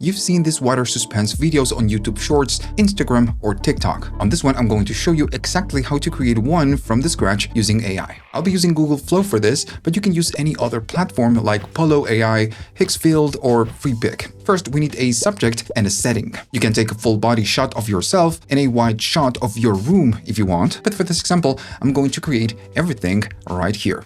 You've seen these water suspense videos on YouTube Shorts, Instagram, or TikTok. On this one, I'm going to show you exactly how to create one from the scratch using AI. I'll be using Google Flow for this, but you can use any other platform like Polo AI, Higgsfield, or FreePic. First, we need a subject and a setting. You can take a full body shot of yourself and a wide shot of your room if you want, but for this example, I'm going to create everything right here.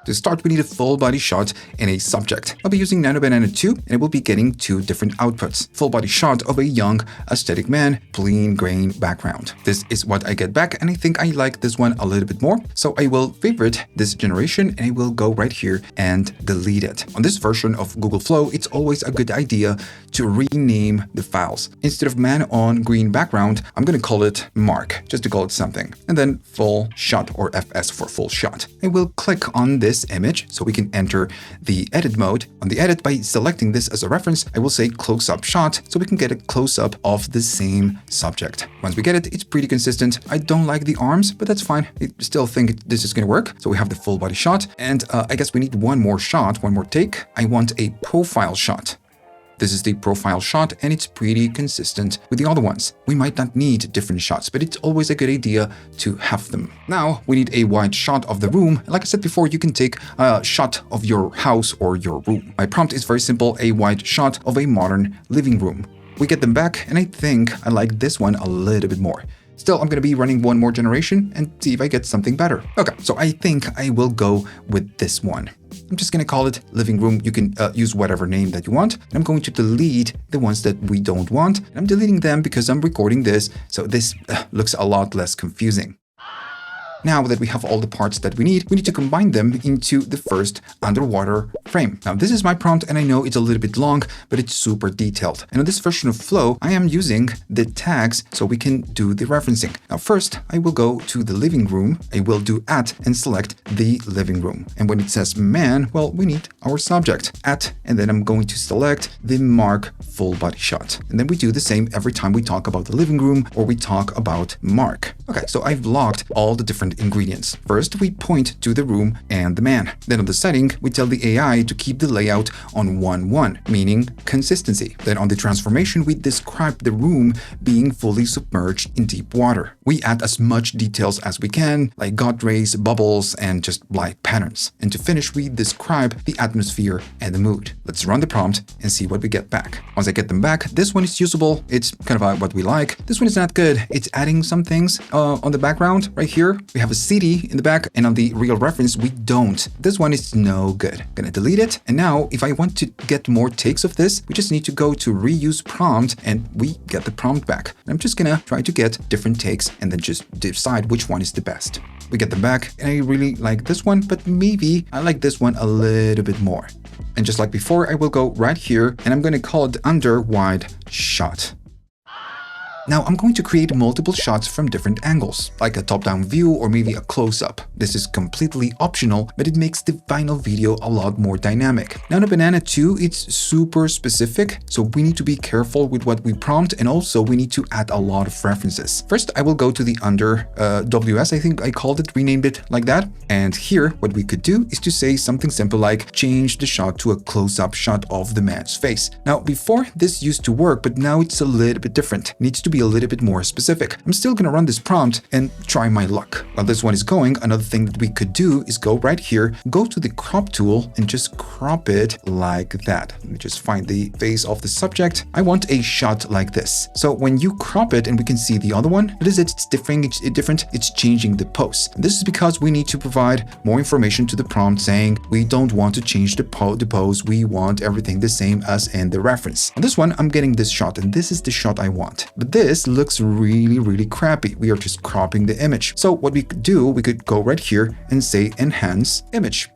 To start, we need a full body shot and a subject. I'll be using Nano Banana 2 and it will be getting two different outputs. Full body shot of a young, aesthetic man, plain grain background. This is what I get back and I think I like this one a little bit more. So I will favorite this generation and I will go right here and delete it. On this version of Google Flow, it's always a good idea to rename the files. Instead of man on green background, I'm going to call it Mark, just to call it something. And then full shot or FS for full shot. I will click on this image so we can enter the edit mode. On the edit, by selecting this as a reference, I will say close-up shot so we can get a close-up of the same subject. Once we get it, it's pretty consistent. I don't like the arms, but that's fine. I still think this is going to work. So we have the full body shot and I guess we need one more shot, one more take. I want a profile shot. This is the profile shot and it's pretty consistent with the other ones. We might not need different shots, but it's always a good idea to have them. Now we need a wide shot of the room. Like I said before, you can take a shot of your house or your room. My prompt is very simple, a wide shot of a modern living room. We get them back and I think I like this one a little bit more. Still, I'm going to be running one more generation and see if I get something better. Okay, so I think I will go with this one. I'm just going to call it Livingroom. You can use whatever name that you want. And I'm going to delete the ones that we don't want. And I'm deleting them because I'm recording this, so this looks a lot less confusing. Now that we have all the parts that we need to combine them into the first underwater frame. Now this is my prompt and I know it's a little bit long, but it's super detailed. And on this version of Flow, I am using the tags so we can do the referencing. Now first, I will go to the living room. I will do at and select the living room. And when it says man, well, we need our subject at, and then I'm going to select the Mark full body shot. And then we do the same every time we talk about the living room or we talk about Mark. Okay, so I've logged all the different ingredients. First, we point to the room and the man. Then on the setting, we tell the AI to keep the layout on 1:1, meaning consistency. Then on the transformation, we describe the room being fully submerged in deep water. We add as much details as we can, like God rays, bubbles, and just light patterns. And to finish, we describe the atmosphere and the mood. Let's run the prompt and see what we get back. Once I get them back, this one is usable. It's kind of what we like. This one is not good. It's adding some things on the background right here. We have a CD in the back and on the real reference, we don't. This one is no good. I'm gonna delete it. And now if I want to get more takes of this, we just need to go to reuse prompt and we get the prompt back. I'm just gonna try to get different takes and then just decide which one is the best. We get them back and I really like this one, but maybe I like this one a little bit more. And just like before, I will go right here and I'm gonna call it under wide shot. Now I'm going to create multiple shots from different angles, like a top-down view or maybe a close-up. This is completely optional, but it makes the final video a lot more dynamic. Nano Banana 2, it's super specific, so we need to be careful with what we prompt and also we need to add a lot of references. First, I will go to the under WS, I think I called it, renamed it like that. And here, what we could do is to say something simple like change the shot to a close-up shot of the man's face. Now, before this used to work, but now it's a little bit different. It needs to be a little bit more specific. I'm still gonna run this prompt and try my luck. While this one is going, another thing that we could do is go right here, go to the crop tool and just crop it like that. Let me just find the face of the subject. I want a shot like this. So when you crop it and we can see the other one, what is it? It's different. It's changing the pose. This is because we need to provide more information to the prompt saying we don't want to change the pose. We want everything the same as in the reference. On this one, I'm getting this shot and this is the shot I want. But this looks really crappy. We are just cropping the image. So what we could do, we could go right here and say enhance image.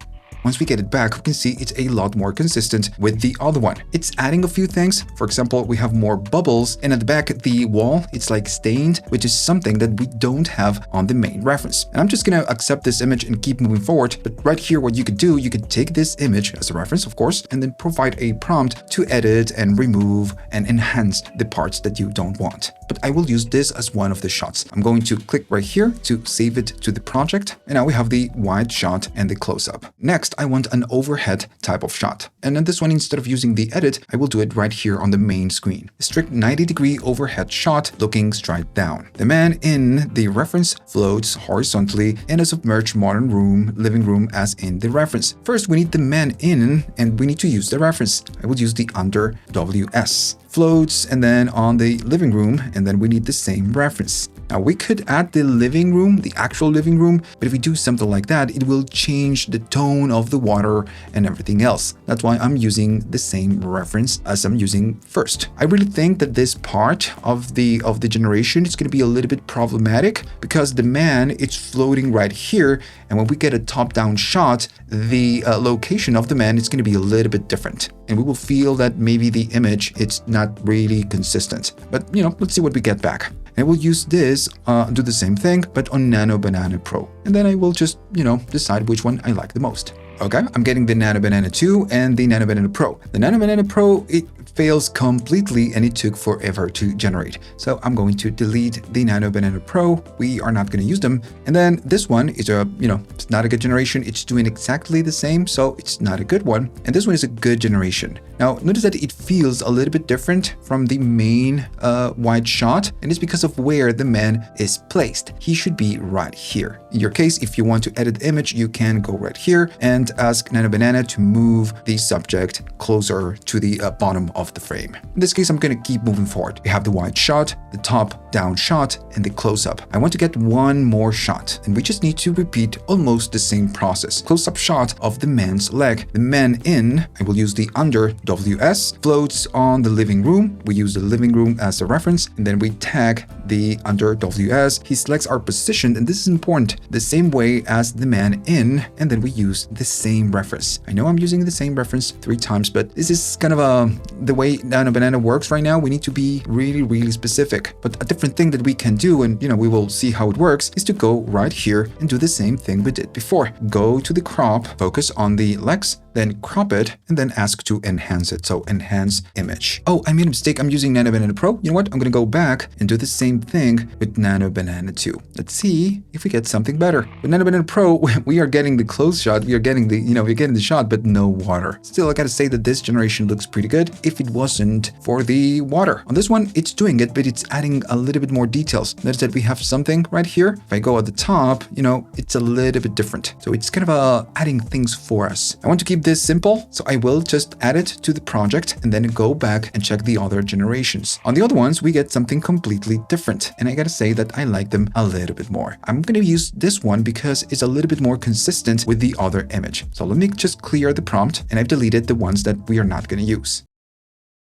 Once we get it back, we can see it's a lot more consistent with the other one. It's adding a few things. For example, we have more bubbles, and at the back, the wall, it's like stained, which is something that we don't have on the main reference. And I'm just gonna accept this image and keep moving forward. But right here, what you could do, you could take this image as a reference, of course, and then provide a prompt to edit and remove and enhance the parts that you don't want. But I will use this as one of the shots. I'm going to click right here to save it to the project. And now we have the wide shot and the close-up. Next, First, I want an overhead type of shot. And on this one, instead of using the edit, I will do it right here on the main screen. A strict 90-degree overhead shot looking straight down. The man in the reference floats horizontally in a submerged modern room, living room as in the reference. First, we need the man in and we need to use the reference. I will use the under WS. Floats and then on the living room, and then we need the same reference. Now we could add the living room, the actual living room, but if we do something like that, it will change the tone of the water and everything else. That's why I'm using the same reference as I'm using first. I really think that this part of the generation is going to be a little bit problematic because the man, it's floating right here, and when we get a top-down shot, the location of the man is going to be a little bit different. And we will feel that maybe the image, it's not really consistent. But, let's see what we get back. I will use this, do the same thing, but on Nano Banana Pro. And then I will just, decide which one I like the most. Okay, I'm getting the Nano Banana 2 and the Nano Banana Pro. The Nano Banana Pro, it fails completely and it took forever to generate. So I'm going to delete the Nano Banana Pro. We are not going to use them. And then this one is it's not a good generation. It's doing exactly the same, so it's not a good one. And this one is a good generation. Now, notice that it feels a little bit different from the main wide shot, and it's because of where the man is placed. He should be right here. In your case, if you want to edit the image, you can go right here and ask Nano Banana to move the subject closer to the bottom of the frame. In this case, I'm going to keep moving forward. We have the wide shot, the top-down shot, and the close-up. I want to get one more shot, and we just need to repeat almost the same process. Close-up shot of the man's leg. The man in, I will use the under WS, floats on the living room. We use the living room as a reference, and then we tag the under WS. His legs are positioned, and this is important, the same way as the man in, and then we use the same reference. I know I'm using the same reference 3 times, but this is kind of the way Nano Banana works right now. We need to be really, really specific. But a different thing that we can do, and we will see how it works, is to go right here and do the same thing we did before. Go to the crop, focus on the legs, then crop it, and then ask to enhance it. So enhance image. Oh, I made a mistake. I'm using Nano Banana Pro. You know what? I'm going to go back and do the same thing with Nano Banana 2. Let's see if we get something better. With Nano Banana Pro, we are getting the close shot. We are getting the, we're getting the shot, but no water. Still, I got to say that this generation looks pretty good if it wasn't for the water. On this one, it's doing it, but it's adding a little bit more details. Notice that we have something right here. If I go at the top, it's a little bit different. So it's kind of adding things for us. I want to keep this simple, so I will just add it to the project and then go back and check the other generations. On the other ones, we get something completely different, and I gotta say that I like them a little bit more. I'm gonna use this one because it's a little bit more consistent with the other image. So let me just clear the prompt, and I've deleted the ones that we are not gonna use.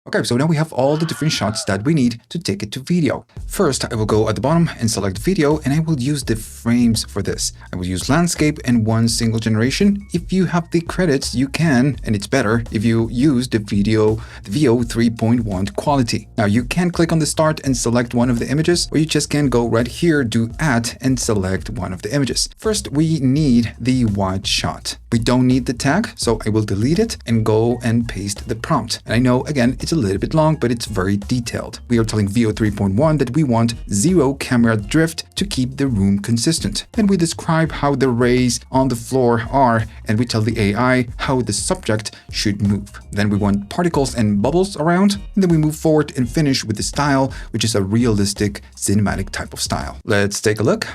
Okay, so now we have all the different shots that we need to take it to video. First, I will go at the bottom and select video, and I will use the frames for this. I will use landscape and one single generation. If you have the credits, you can, and it's better if you use the VO 3.1 quality. Now you can click on the start and select one of the images, or you just can go right here, do add, and select one of the images. First, we need the wide shot. We don't need the tag, so I will delete it and go and paste the prompt. And I know, again, it's a little bit long, but it's very detailed. We are telling VO 3.1 that we want 0 camera drift to keep the room consistent. Then we describe how the rays on the floor are, and we tell the AI how the subject should move. Then we want particles and bubbles around, and then we move forward and finish with the style, which is a realistic cinematic type of style. Let's take a look.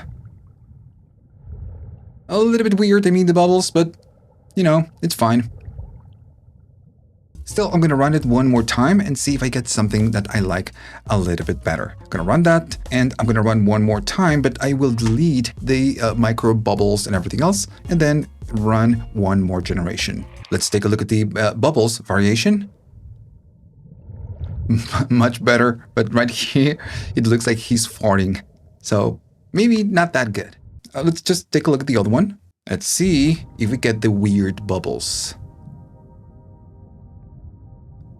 A little bit weird, the bubbles, but it's fine. Still, I'm going to run it one more time and see if I get something that I like a little bit better. I'm going to run that, and I'm going to run one more time, but I will delete the micro bubbles and everything else, and then run one more generation. Let's take a look at the bubbles variation. Much better, but right here, it looks like he's farting. So maybe not that good. Let's just take a look at the other one. Let's see if we get the weird bubbles.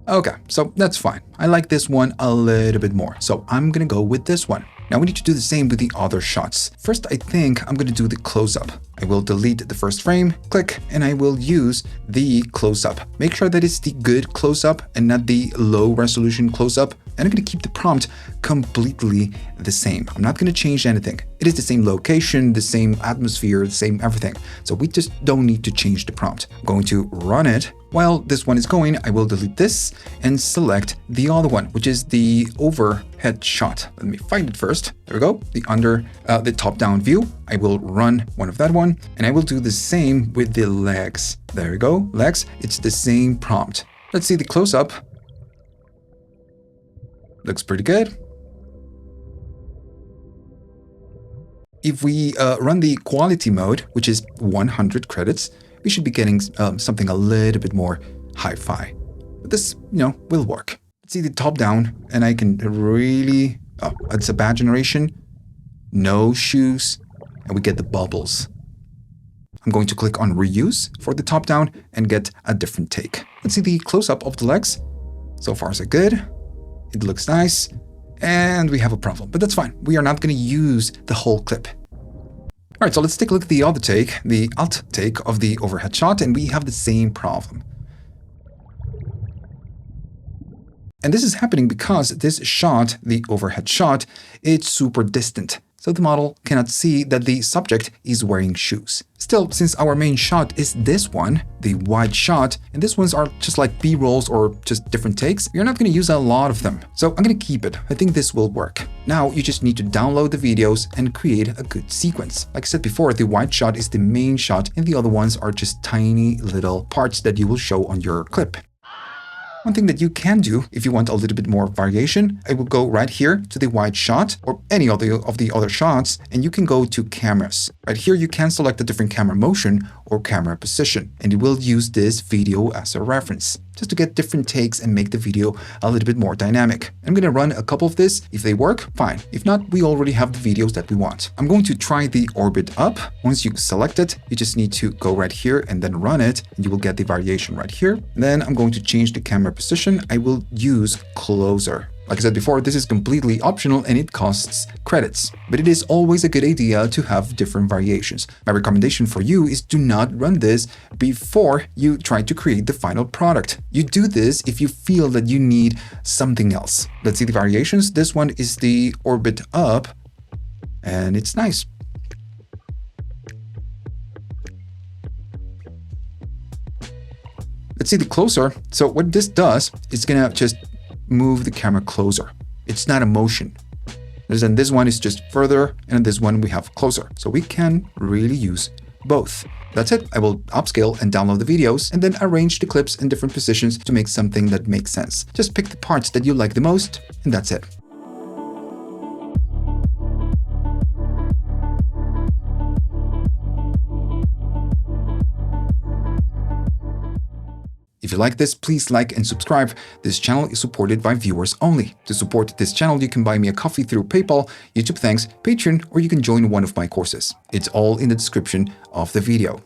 Okay, so that's fine. I like this one a little bit more, so I'm gonna go with this one. Now we need to do the same with the other shots. First, I think I'm gonna do the close-up. I will delete the first frame, click, and I will use the close-up. Make sure that it's the good close-up and not the low resolution close-up. and I'm going to keep the prompt completely the same. I'm not going to change anything. It is the same location, the same atmosphere, the same everything. So we just don't need to change the prompt. I'm going to run it. While this one is going, I will delete this and select the other one, which is the overhead shot. Let me find it first. There we go. The top-down view. I will run one of that one, and I will do the same with the legs. There we go. Legs. It's the same prompt. Let's see the close-up. Looks pretty good. If we run the quality mode, which is 100 credits, we should be getting something a little bit more hi-fi. But this, will work. Let's see the top down, and I can really... Oh, it's a bad generation. No shoes, and we get the bubbles. I'm going to click on reuse for the top down and get a different take. Let's see the close-up of the legs. So far so good. It looks nice. And we have a problem, but that's fine. We are not going to use the whole clip. All right, so let's take a look at the other take, the alt take of the overhead shot, and we have the same problem. And this is happening because this shot, the overhead shot, it's super distant. So the model cannot see that the subject is wearing shoes. Still, since our main shot is this one, the wide shot, and these ones are just like B-rolls or just different takes, you're not going to use a lot of them. So I'm going to keep it. I think this will work. Now you just need to download the videos and create a good sequence. Like I said before, the wide shot is the main shot, and the other ones are just tiny little parts that you will show on your clip. One thing that you can do if you want a little bit more variation, I will go right here to the wide shot or any of the other shots, and you can go to cameras. Right here, you can select a different camera motion or camera position, and you will use this video as a reference just to get different takes and make the video a little bit more dynamic. I'm going to run a couple of this. If they work, fine. If not, we already have the videos that we want. I'm going to try the orbit up. Once you select it, you just need to go right here and then run it, and you will get the variation right here. Then I'm going to change the camera position. I will use closer. Like I said before, this is completely optional and it costs credits, but it is always a good idea to have different variations. My recommendation for you is do not run this before you try to create the final product. You do this if you feel that you need something else. Let's see the variations. This one is the orbit up, and it's nice. Let's see the closer. So what this does is gonna just move the camera closer. It's not a motion. And this one is just further, and this one we have closer. So we can really use both. That's it. I will upscale and download the videos and then arrange the clips in different positions to make something that makes sense. Just pick the parts that you like the most, and that's it. If you like this, please like and subscribe. This channel is supported by viewers only. To support this channel, you can buy me a coffee through PayPal, YouTube Thanks, Patreon, or you can join one of my courses. It's all in the description of the video.